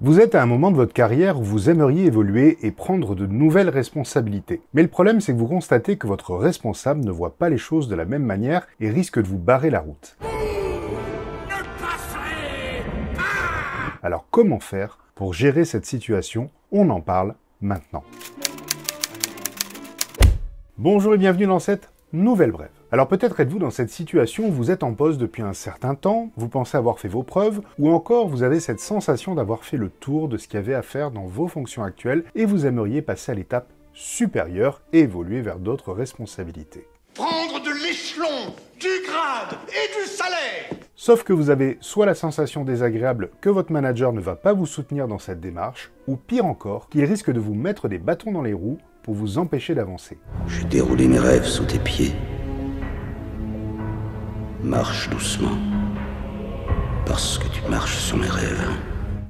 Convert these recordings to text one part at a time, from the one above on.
Vous êtes à un moment de votre carrière où vous aimeriez évoluer et prendre de nouvelles responsabilités. Mais le problème, c'est que vous constatez que votre responsable ne voit pas les choses de la même manière et risque de vous barrer la route. Alors comment faire pour gérer cette situation? On en parle maintenant. Bonjour et bienvenue dans cette nouvelle brève. Alors peut-être êtes-vous dans cette situation où vous êtes en poste depuis un certain temps, vous pensez avoir fait vos preuves, ou encore vous avez cette sensation d'avoir fait le tour de ce qu'il y avait à faire dans vos fonctions actuelles et vous aimeriez passer à l'étape supérieure et évoluer vers d'autres responsabilités. Prendre de l'échelon, du grade et du salaire. Sauf que vous avez soit la sensation désagréable que votre manager ne va pas vous soutenir dans cette démarche, ou pire encore, qu'il risque de vous mettre des bâtons dans les roues pour vous empêcher d'avancer. J'ai déroulé mes rêves sous tes pieds. Marche doucement, parce que tu marches sur mes rêves.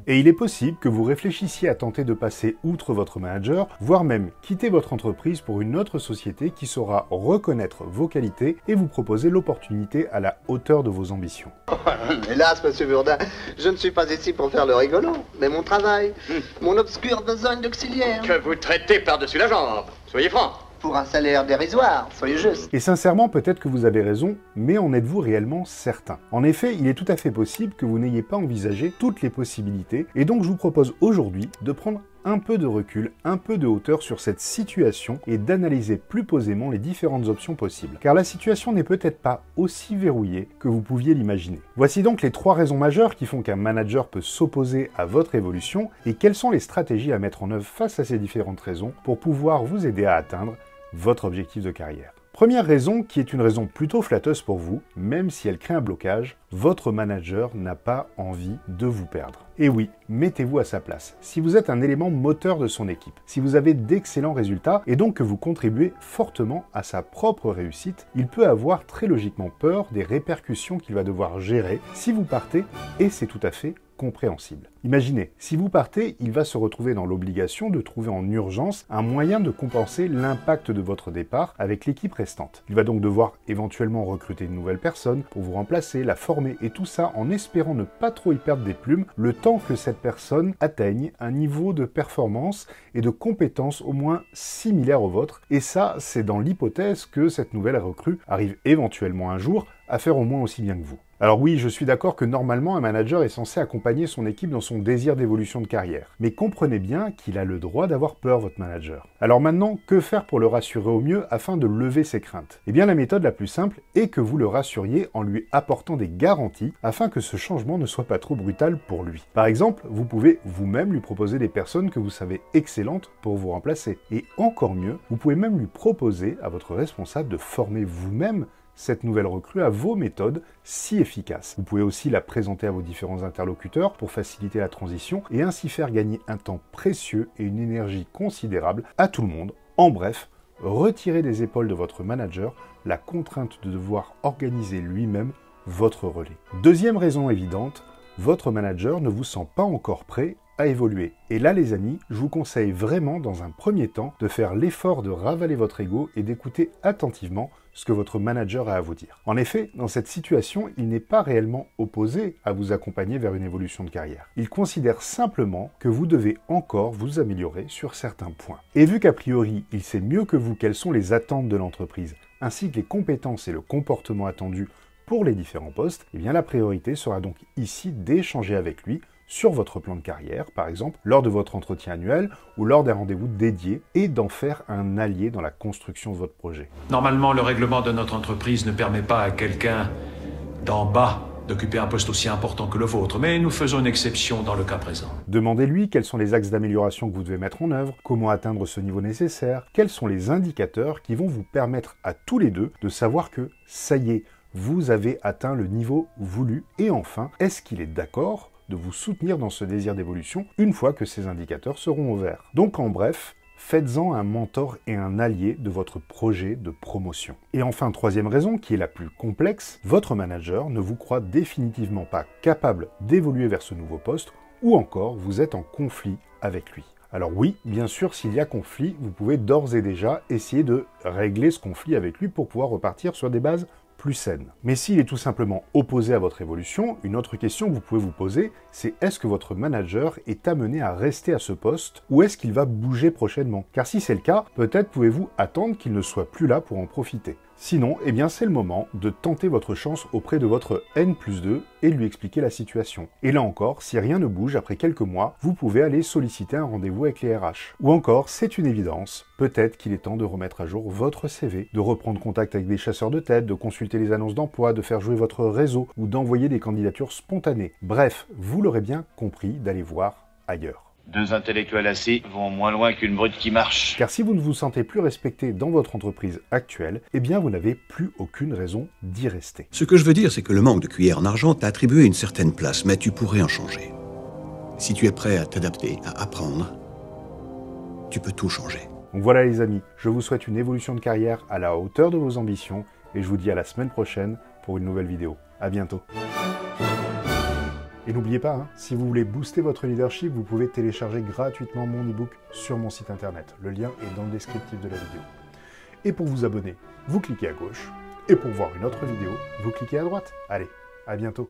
Et il est possible que vous réfléchissiez à tenter de passer outre votre manager, voire même quitter votre entreprise pour une autre société qui saura reconnaître vos qualités et vous proposer l'opportunité à la hauteur de vos ambitions. Hélas, monsieur Bourdin, je ne suis pas ici pour faire le rigolo, mais mon travail, mon obscure besogne d'auxiliaire. Que vous traitez par-dessus la jambe. Soyez franc. Pour un salaire dérisoire, soyez juste. Et sincèrement, peut-être que vous avez raison, mais en êtes-vous réellement certain? En effet, il est tout à fait possible que vous n'ayez pas envisagé toutes les possibilités, et donc je vous propose aujourd'hui de prendre un peu de recul, un peu de hauteur sur cette situation et d'analyser plus posément les différentes options possibles. Car la situation n'est peut-être pas aussi verrouillée que vous pouviez l'imaginer. Voici donc les 3 raisons majeures qui font qu'un manager peut s'opposer à votre évolution et quelles sont les stratégies à mettre en œuvre face à ces différentes raisons pour pouvoir vous aider à atteindre votre objectif de carrière. Première raison, qui est une raison plutôt flatteuse pour vous, même si elle crée un blocage, votre manager n'a pas envie de vous perdre. Et oui, mettez-vous à sa place. Si vous êtes un élément moteur de son équipe, si vous avez d'excellents résultats et donc que vous contribuez fortement à sa propre réussite, il peut avoir très logiquement peur des répercussions qu'il va devoir gérer si vous partez, et c'est tout à fait compréhensible. Imaginez, si vous partez, il va se retrouver dans l'obligation de trouver en urgence un moyen de compenser l'impact de votre départ avec l'équipe restante. Il va donc devoir éventuellement recruter une nouvelle personne pour vous remplacer, la former et tout ça en espérant ne pas trop y perdre des plumes le temps que cette personne atteigne un niveau de performance et de compétence au moins similaire au vôtre. Et ça, c'est dans l'hypothèse que cette nouvelle recrue arrive éventuellement un jour à faire au moins aussi bien que vous. Alors oui, je suis d'accord que normalement un manager est censé accompagner son équipe dans son désir d'évolution de carrière. Mais comprenez bien qu'il a le droit d'avoir peur, votre manager. Alors maintenant, que faire pour le rassurer au mieux afin de lever ses craintes? Eh bien la méthode la plus simple est que vous le rassuriez en lui apportant des garanties afin que ce changement ne soit pas trop brutal pour lui. Par exemple, vous pouvez vous-même lui proposer des personnes que vous savez excellentes pour vous remplacer. Et encore mieux, vous pouvez même lui proposer à votre responsable de former vous-même cette nouvelle recrue à vos méthodes si efficaces. Vous pouvez aussi la présenter à vos différents interlocuteurs pour faciliter la transition et ainsi faire gagner un temps précieux et une énergie considérable à tout le monde. En bref, retirer des épaules de votre manager la contrainte de devoir organiser lui-même votre relais. Deuxième raison évidente, votre manager ne vous sent pas encore prêt à évoluer. Et là les amis, je vous conseille vraiment dans un premier temps de faire l'effort de ravaler votre ego et d'écouter attentivement ce que votre manager a à vous dire. En effet, dans cette situation, il n'est pas réellement opposé à vous accompagner vers une évolution de carrière. Il considère simplement que vous devez encore vous améliorer sur certains points. Et vu qu'a priori, il sait mieux que vous quelles sont les attentes de l'entreprise, ainsi que les compétences et le comportement attendus pour les différents postes, eh bien la priorité sera donc ici d'échanger avec lui sur votre plan de carrière, par exemple, lors de votre entretien annuel ou lors d'un rendez-vous dédié, et d'en faire un allié dans la construction de votre projet. Normalement, le règlement de notre entreprise ne permet pas à quelqu'un d'en bas d'occuper un poste aussi important que le vôtre, mais nous faisons une exception dans le cas présent. Demandez-lui quels sont les axes d'amélioration que vous devez mettre en œuvre, comment atteindre ce niveau nécessaire, quels sont les indicateurs qui vont vous permettre à tous les deux de savoir que, ça y est, vous avez atteint le niveau voulu, et enfin, est-ce qu'il est d'accord de vous soutenir dans ce désir d'évolution une fois que ces indicateurs seront au vert. Donc en bref, faites-en un mentor et un allié de votre projet de promotion. Et enfin, troisième raison, qui est la plus complexe, votre manager ne vous croit définitivement pas capable d'évoluer vers ce nouveau poste, ou encore vous êtes en conflit avec lui. Alors oui, bien sûr, s'il y a conflit, vous pouvez d'ores et déjà essayer de régler ce conflit avec lui pour pouvoir repartir sur des bases plus saine. Mais s'il est tout simplement opposé à votre évolution, une autre question que vous pouvez vous poser, c'est est-ce que votre manager est amené à rester à ce poste ou est-ce qu'il va bouger prochainement? Car si c'est le cas, peut-être pouvez-vous attendre qu'il ne soit plus là pour en profiter. Sinon, eh bien c'est le moment de tenter votre chance auprès de votre N+2 et de lui expliquer la situation. Et là encore, si rien ne bouge après quelques mois, vous pouvez aller solliciter un rendez-vous avec les RH. Ou encore, c'est une évidence, peut-être qu'il est temps de remettre à jour votre CV, de reprendre contact avec des chasseurs de tête, de consulter les annonces d'emploi, de faire jouer votre réseau ou d'envoyer des candidatures spontanées. Bref, vous l'aurez bien compris, d'aller voir ailleurs. Deux intellectuels assis vont moins loin qu'une brute qui marche. Car si vous ne vous sentez plus respecté dans votre entreprise actuelle, eh bien vous n'avez plus aucune raison d'y rester. Ce que je veux dire, c'est que le manque de cuillère en argent t'a attribué une certaine place, mais tu pourrais en changer. Si tu es prêt à t'adapter, à apprendre, tu peux tout changer. Donc voilà les amis, je vous souhaite une évolution de carrière à la hauteur de vos ambitions et je vous dis à la semaine prochaine pour une nouvelle vidéo. À bientôt. Et n'oubliez pas, si vous voulez booster votre leadership, vous pouvez télécharger gratuitement mon e-book sur mon site internet. Le lien est dans le descriptif de la vidéo. Et pour vous abonner, vous cliquez à gauche. Et pour voir une autre vidéo, vous cliquez à droite. Allez, à bientôt.